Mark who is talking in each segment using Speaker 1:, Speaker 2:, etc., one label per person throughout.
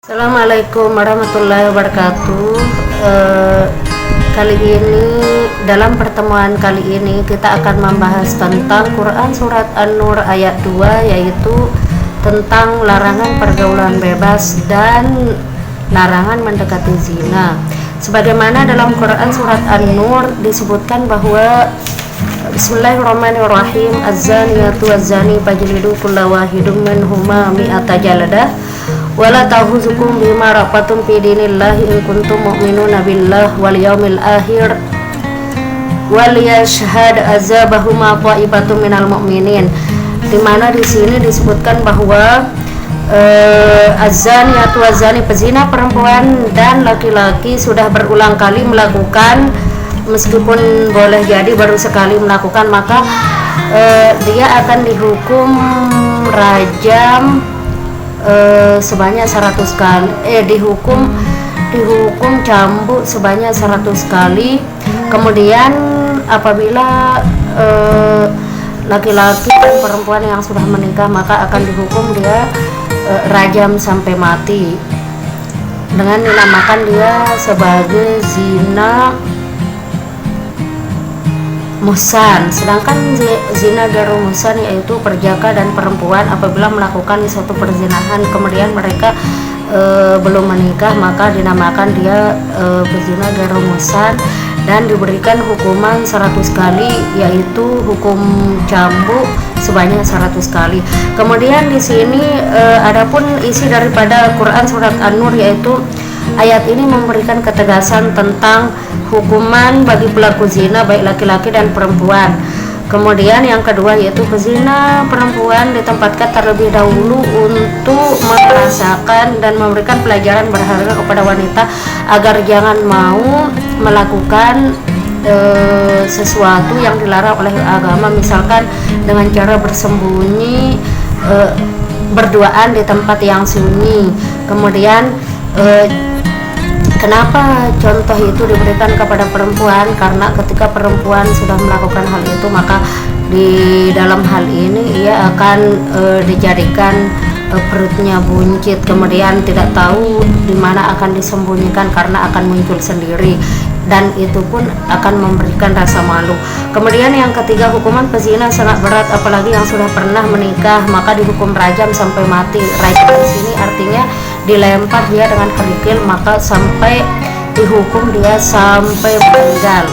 Speaker 1: Assalamualaikum warahmatullahi wabarakatuh. Kali ini dalam pertemuan kali ini kita akan membahas tentang Quran Surat An-Nur ayat 2, yaitu tentang larangan pergaulan bebas dan larangan mendekati zina. Sebagaimana dalam Quran Surat An-Nur disebutkan bahwa Bismillahirrahmanirrahim, az-zaniyatu waz-zani fajlidu kulla wahidum minhuma mi'ata jaldah wala ta'khuzukum bima ra'fatum fi dinillahi in kuntum mu'minuna billahi wal yaumil akhir wal yashhad azabahuma qa'ibatun minal mu'minin. Di mana di sini disebutkan bahwa az-zaniyatu waz-zani, pezina perempuan dan laki-laki sudah berulang kali melakukan, meskipun boleh jadi baru sekali melakukan, maka dia akan dihukum rajam sebanyak 100 kali, dihukum cambuk sebanyak 100 kali. Kemudian apabila laki-laki dan perempuan yang sudah menikah, maka akan dihukum dia rajam sampai mati, dengan dinamakan dia sebagai zina muhsan. Sedangkan zina garu muhsan yaitu perjaka dan perempuan apabila melakukan suatu perzinahan kemudian mereka belum menikah, maka dinamakan dia berzina garu muhsan dan diberikan hukuman 100 kali, yaitu hukum cambuk sebanyak 100 kali. Kemudian di sini adapun isi daripada Quran Surat An-Nur, yaitu ayat ini memberikan ketegasan tentang hukuman bagi pelaku zina baik laki-laki dan perempuan. Kemudian yang kedua yaitu pezina perempuan ditempatkan terlebih dahulu untuk merasakan dan memberikan pelajaran berharga kepada wanita agar jangan mau melakukan sesuatu yang dilarang oleh agama, misalkan dengan cara bersembunyi, berduaan di tempat yang sunyi. Kemudian kenapa contoh itu diberikan kepada perempuan? Karena ketika perempuan sudah melakukan hal itu, maka di dalam hal ini ia akan dijadikan perutnya buncit, kemudian tidak tahu di mana akan disembunyikan karena akan muncul sendiri, dan itu pun akan memberikan rasa malu. Kemudian yang ketiga, hukuman pezina sangat berat, apalagi yang sudah pernah menikah, maka dihukum rajam sampai mati. Rajam di sini artinya dilempar dia dengan kerikil, maka sampai dihukum dia sampai meninggal.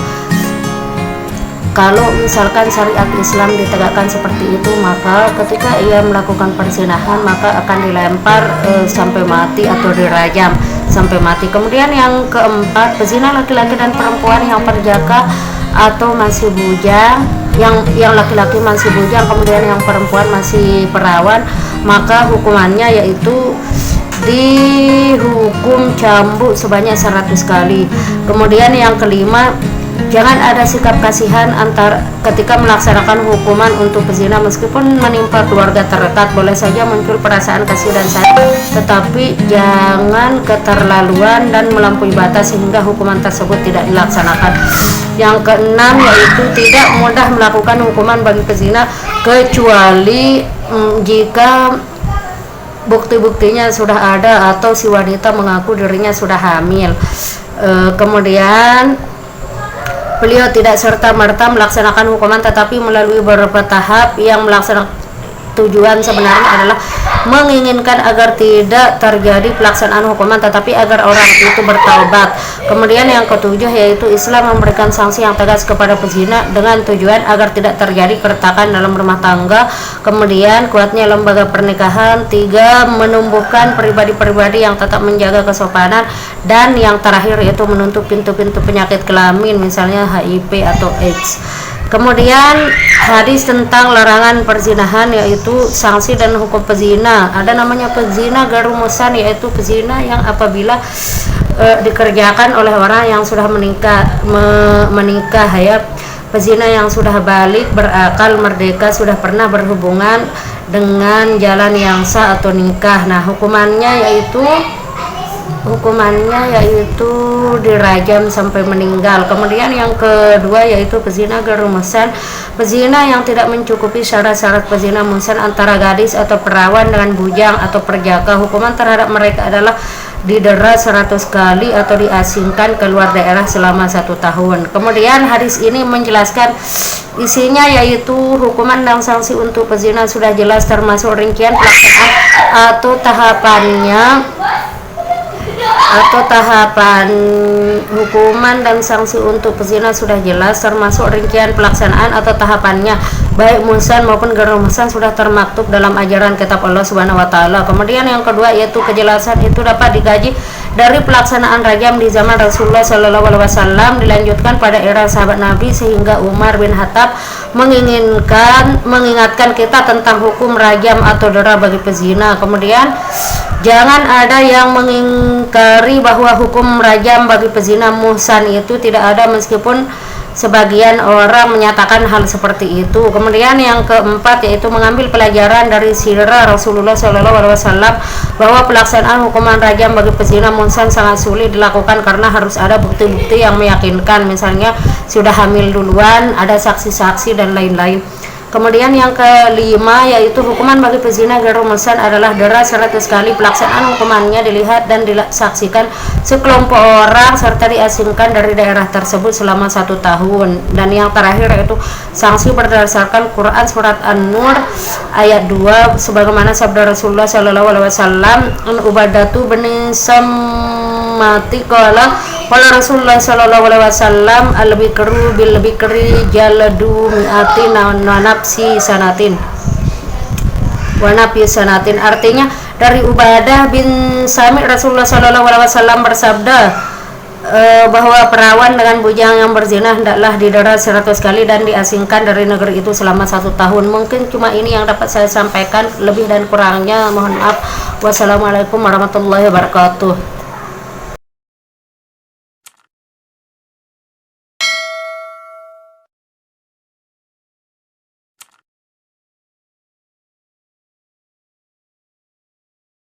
Speaker 1: Kalau misalkan syariat Islam ditegakkan seperti itu, maka ketika ia melakukan perzinahan maka akan dilempar sampai mati atau dirajam sampai mati. Kemudian yang keempat, pezina laki-laki dan perempuan yang perjaka atau masih bujang, yang laki-laki masih bujang kemudian yang perempuan masih perawan, maka hukumannya yaitu dihukum cambuk sebanyak 100 kali. Kemudian yang kelima, jangan ada sikap kasihan antar ketika melaksanakan hukuman untuk pezina, meskipun menimpa keluarga terdekat boleh saja muncul perasaan kasih dan sayang, tetapi jangan keterlaluan dan melampaui batas sehingga hukuman tersebut tidak dilaksanakan. Yang keenam yaitu tidak mudah melakukan hukuman bagi pezina kecuali jika bukti-buktinya sudah ada atau si wanita mengaku dirinya sudah hamil. Kemudian beliau tidak serta-merta melaksanakan hukuman, tetapi melalui beberapa tahap yang melaksanakan. Tujuan sebenarnya adalah menginginkan agar tidak terjadi pelaksanaan hukuman, tetapi agar orang itu bertaubat. Kemudian yang ketujuh yaitu Islam memberikan sanksi yang tegas kepada pezina dengan tujuan agar tidak terjadi keretakan dalam rumah tangga. Kemudian kuatnya lembaga pernikahan. Tiga, menumbuhkan pribadi-pribadi yang tetap menjaga kesopanan. Dan yang terakhir yaitu menutup pintu-pintu penyakit kelamin, misalnya HIV atau AIDS. Kemudian hadis tentang larangan perzinahan, yaitu sanksi dan hukum pezina. Ada namanya pezina garu muhsan, yaitu pezina yang apabila dikerjakan oleh orang yang sudah menikah ya. Pezina yang sudah balik, berakal, merdeka, sudah pernah berhubungan dengan jalan yang sah atau nikah. Nah, hukumannya yaitu hukumannya yaitu dirajam sampai meninggal. Kemudian yang kedua yaitu pezina gerumusan. Pezina yang tidak mencukupi syarat-syarat pezina musan antara gadis atau perawan dengan bujang atau perjaka, hukuman terhadap mereka adalah didera 100 kali atau diasingkan keluar daerah selama 1 tahun. Kemudian hadis ini menjelaskan isinya yaitu hukuman dan sanksi untuk pezina sudah jelas, termasuk rincian pelaksanaan atau tahapan hukuman dan sanksi untuk pezina sudah jelas, termasuk rincian pelaksanaan atau tahapannya, baik muhsan maupun gerumusan sudah termaktub dalam ajaran kitab Allah Subhanahu wa taala. Kemudian yang kedua yaitu kejelasan itu dapat digaji dari pelaksanaan rajam di zaman Rasulullah Shallallahu alaihi wasallam, dilanjutkan pada era sahabat Nabi sehingga Umar bin Khattab mengingatkan kita tentang hukum rajam atau dera bagi pezina. Kemudian jangan ada yang mengingkari bahwa hukum rajam bagi pezina muhsan itu tidak ada, meskipun sebagian orang menyatakan hal seperti itu. Kemudian yang keempat yaitu mengambil pelajaran dari sirah Rasulullah Shallallahu alaihi wasallam bahwa pelaksanaan hukuman rajam bagi pezina muhsan sangat sulit dilakukan karena harus ada bukti-bukti yang meyakinkan, misalnya sudah hamil duluan, ada saksi-saksi dan lain-lain. Kemudian yang kelima yaitu hukuman bagi pezina gerumusan adalah dera 100 kali. Pelaksanaan hukumannya dilihat dan disaksikan sekelompok orang serta diasingkan dari daerah tersebut selama 1 tahun. Dan yang terakhir yaitu sanksi berdasarkan Quran surat An-Nur ayat 2 sebagaimana sabda Rasulullah Shallallahu alaihi wasallam, Ubadatu bin Samati qala Rasulullah Shallallahu alaihi wasallam al-bikru bil bikri jaladu mi'atin nafsi sanatin sanatin. Artinya dari Ubadah bin Samit Rasulullah Shallallahu alaihi wasallam bersabda bahwa perawan dengan bujang yang berzina hendaklah didera 100 kali dan diasingkan dari negeri itu selama 1 tahun. Mungkin cuma ini yang dapat saya sampaikan, lebih dan kurangnya mohon maaf. Wassalamualaikum warahmatullahi wabarakatuh.